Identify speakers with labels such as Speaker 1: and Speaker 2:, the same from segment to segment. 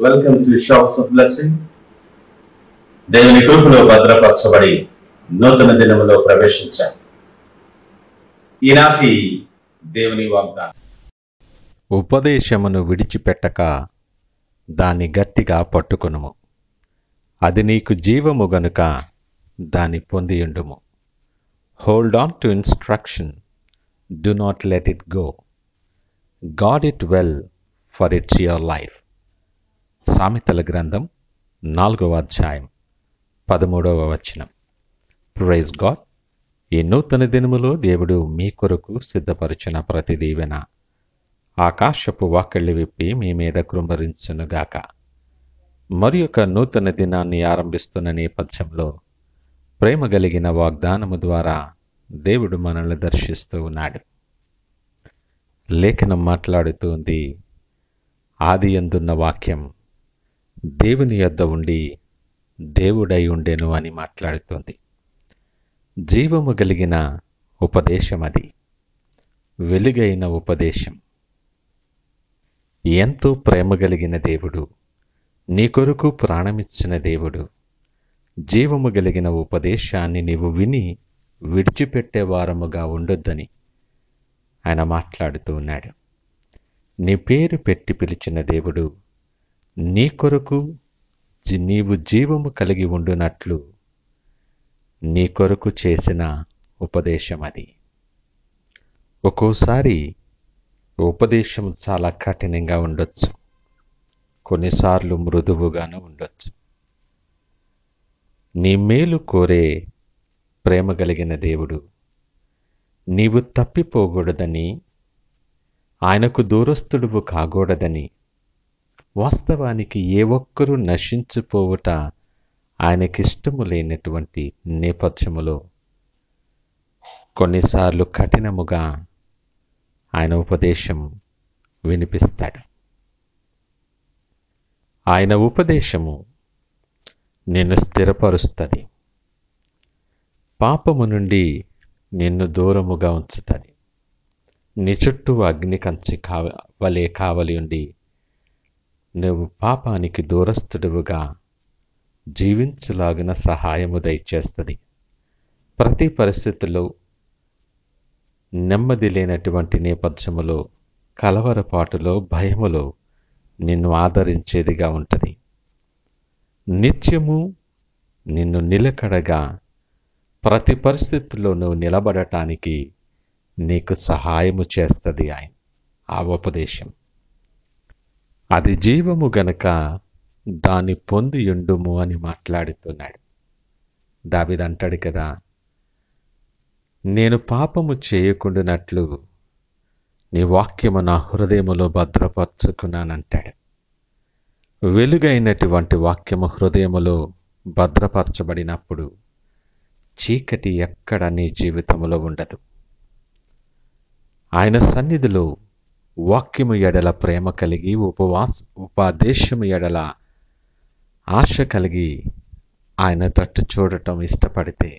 Speaker 1: Welcome to showers of blessing. దేవుని కృపలో భద్రపరచబడి నూతన దినములో ప్రవేశించాం. ఈనాటి దేవుని వాగ్దానం,
Speaker 2: ఉపదేశమును విడిచిపెట్టక దాన్ని గట్టిగా పట్టుకొనుము. అది నీకు జీవము గనుక దాన్ని పొందియుండుము. Hold on to instruction, do not let it go. Guard it well, for it's your life. సామెతల గ్రంథం 4వ అధ్యాయం 13వ వచనం. Praise God. ఈ నూతన దినములో దేవుడు మీ కొరకు సిద్ధపరిచిన ప్రతి దీవెన ఆకాశపు వాకిళ్ళు విప్పి మీ మీద కృంభరించునుగాక. మరి ఒక నూతన దినాన్ని ఆరంభిస్తున్న నేపథ్యంలో ప్రేమ కలిగిన వాగ్దానము ద్వారా దేవుడు మనల్ని దర్శిస్తూ ఉన్నాడు. లేఖనం మాట్లాడుతుంది, ఆది యందున్న వాక్యం దేవుని యొద్ద ఉండి దేవుడై ఉండెను అని మాట్లాడుతుంది. జీవము కలిగిన ఉపదేశం, అది వెలుగైన ఉపదేశం. ఎంతో ప్రేమ కలిగిన దేవుడు, నీ కొరకు ప్రాణమిచ్చిన దేవుడు, జీవము కలిగిన ఉపదేశాన్ని నీవు విని విడిచిపెట్టే వారముగా ఉండొద్దని ఆయన మాట్లాడుతూ ఉన్నాడు. నీ పేరు పెట్టి పిలిచిన దేవుడు నీ కొరకు నీవు జీవము కలిగి ఉండునట్లు నీ కొరకు చేసిన ఉపదేశం అది. ఒక్కోసారి ఉపదేశం చాలా కఠినంగా ఉండొచ్చు, కొన్నిసార్లు మృదువుగాను ఉండొచ్చు. నీ మేలు కోరే ప్రేమ కలిగిన దేవుడు నీవు తప్పిపోకూడదని, ఆయనకు దూరస్తుడువు కాకూడదని, వాస్తవానికి ఏ ఒక్కరూ నశించిపోవుట ఆయనకిష్టము లేనటువంటి నేపథ్యములో కొన్నిసార్లు కఠినముగా ఆయన ఉపదేశం వినిపిస్తాడు. ఆయన ఉపదేశము నిన్ను స్థిరపరుస్తుంది, పాపము నుండి నిన్ను దూరముగా ఉంచుతుంది. నీ చుట్టూ అగ్ని కంచి వలె కావలి ఉండి నువ్వు పాపానికి దూరస్తుడువుగా జీవించలాగిన సహాయము దయచేస్తుంది. ప్రతి పరిస్థితుల్లో నెమ్మది లేనటువంటి నేపథ్యములో, కలవరపాటులో, భయములో నిన్ను ఆదరించేదిగా ఉంటుంది. నిత్యము నిన్ను నిలకడగా ప్రతి పరిస్థితుల్లో నువ్వు నిలబడటానికి నీకు సహాయము చేస్తుంది ఆయన ఆ ఉపదేశం. అది జీవము గనక దాన్ని పొందియుండుము అని మాట్లాడుతున్నాడు. దావీదు అంటాడు కదా, నేను పాపము చేయకుండానట్లు నీ వాక్యము నా హృదయములో భద్రపరచుకున్నానంటాడు. వెలుగైనటువంటి వాక్యము హృదయములో భద్రపరచబడినప్పుడు చీకటి ఎక్కడ నీ జీవితంలో ఉండదు. ఆయన సన్నిధిలో వాక్యము ఎడల ప్రేమ కలిగి, ఉపదేశము ఎడల ఆశ కలిగి ఆయన తట్టు చూడటం ఇష్టపడితే,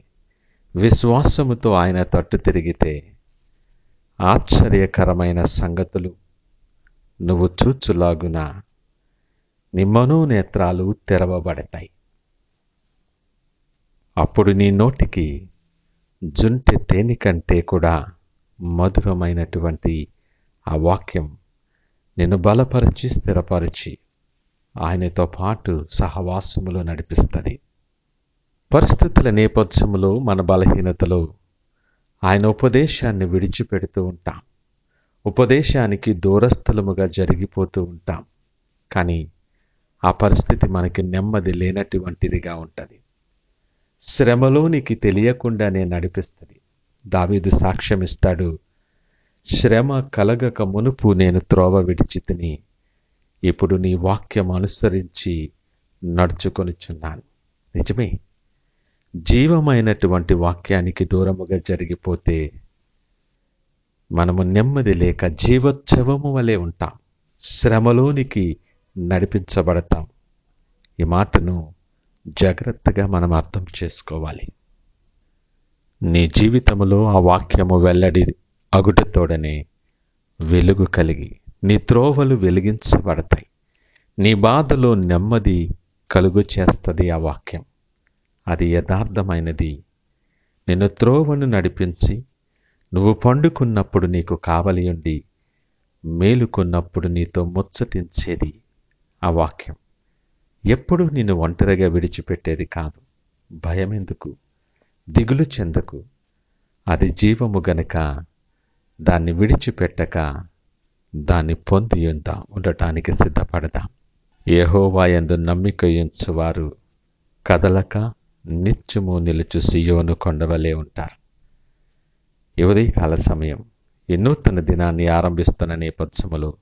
Speaker 2: విశ్వాసముతో ఆయన తట్టు తిరిగితే ఆశ్చర్యకరమైన సంగతులు నువ్వు చూచులాగున నీ మనోనేత్రాలు తెరవబడతాయి. అప్పుడు నీ నోటికి జుంటె తేనె కంటే కూడా మధురమైనటువంటి ఆ వాక్యం నిన్ను బలపరిచి స్థిరపరిచి ఆయనతో పాటు సహవాసములో నడిపిస్తుంది. పరిస్థితుల నేపథ్యంలో, మన బలహీనతలో ఆయన ఉపదేశాన్ని విడిచిపెడుతూ ఉంటాం, ఉపదేశానికి దూరస్థలముగా జరిగిపోతూ ఉంటాం. కానీ ఆ పరిస్థితి మనకి నెమ్మది లేనటువంటిదిగా ఉంటుంది. శ్రమలోనికి తెలియకుండానే నడిపిస్తుంది. దావీదు సాక్ష్యమిస్తాడు, శ్రమ కలగక మునుపు నేను త్రోవ విడిచితిని, ఇప్పుడు నీ వాక్యం అనుసరించి నడుచుకొనిచున్నాను. నిజమే, జీవమైనటువంటి వాక్యానికి దూరముగా జరిగిపోతే మనము నెమ్మది లేక జీవోత్సవము వలె ఉంటాం, శ్రమలోనికి నడిపించబడతాం. ఈ మాటను జాగ్రత్తగా మనం అర్థం చేసుకోవాలి. నీ జీవితంలో ఆ వాక్యము వెల్లడి అగుటతోడనే వెలుగు కలిగి నీ త్రోవలు వెలిగించబడతాయి. నీ బాధలో నెమ్మది కలుగు చేస్తుంది ఆ వాక్యం. అది యథార్థమైనది. నిన్ను త్రోవను నడిపించి నువ్వు పండుకున్నప్పుడు నీకు కావలి ఉండి మేలుకున్నప్పుడు నీతో ముచ్చటించేది ఆ వాక్యం. ఎప్పుడు నిన్ను ఒంటరిగా విడిచిపెట్టేది కాదు. భయమెందుకు, దిగులు చెందకు. అది జీవము గనుక దాన్ని విడిచిపెట్టక దాన్ని పొంది ఉండటానికి సిద్ధపడదాం. యెహోవా యందు నమ్మిక ఉంచువారు కదలక నిత్యము నిలుచు సియోను కొండవలే ఉంటారు. ఈ ఉదయకాల సమయం ఈ నూతన దినాన్ని ఆరంభిస్తున్న నేపథ్యములో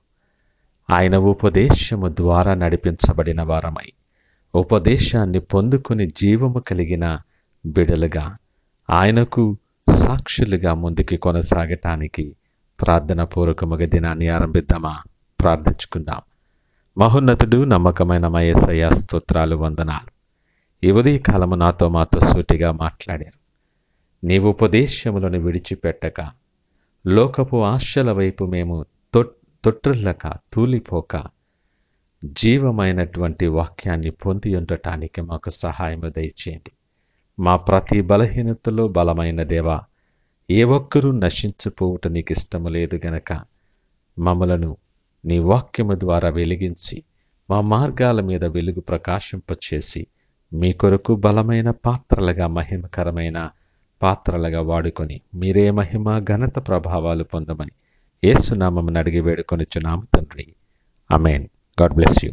Speaker 2: ఆయన ఉపదేశము ద్వారా నడిపించబడిన వారమై ఉపదేశాన్ని పొందుకుని జీవము కలిగిన బిడలుగా ఆయనకు సాక్షులుగా ముందుకి కొనసాగటానికి ప్రార్థనాపూర్వకముగా దినాన్ని ఆరంభిద్దామా? ప్రార్థించుకుందాం. మహోన్నతుడు, నమ్మకమైన మా యేసయ్య, స్తోత్రాలు, వందనాలు. ఈ ఉదయకాలము నాతో మాతో సూటిగా మాట్లాడారు. నీ ఉపదేశములను విడిచిపెట్టక లోకపు ఆశల వైపు మేము తొట్టిల్లక తూలిపోక జీవమైనటువంటి వాక్యాన్ని పొంది ఉండటానికి మాకు సహాయము దయచేయండి. మా ప్రతి బలహీనతలో బలమైన దేవా, ఏ ఒక్కరూ నశించిపోవుట నీకు ఇష్టము లేదు గనక మమ్మలను నీ వాక్యము ద్వారా వెలిగించి మా మార్గాల మీద వెలుగు ప్రకాశింపచేసి మీ కొరకు బలమైన పాత్రలుగా, మహిమకరమైన పాత్రలుగా వాడుకొని మీరే మహిమ ఘనత ప్రభావాలు పొందమని యేసు నామమున అడిగి వేడుకొనుచున్నాము తండ్రి. ఆమేన్. God bless you.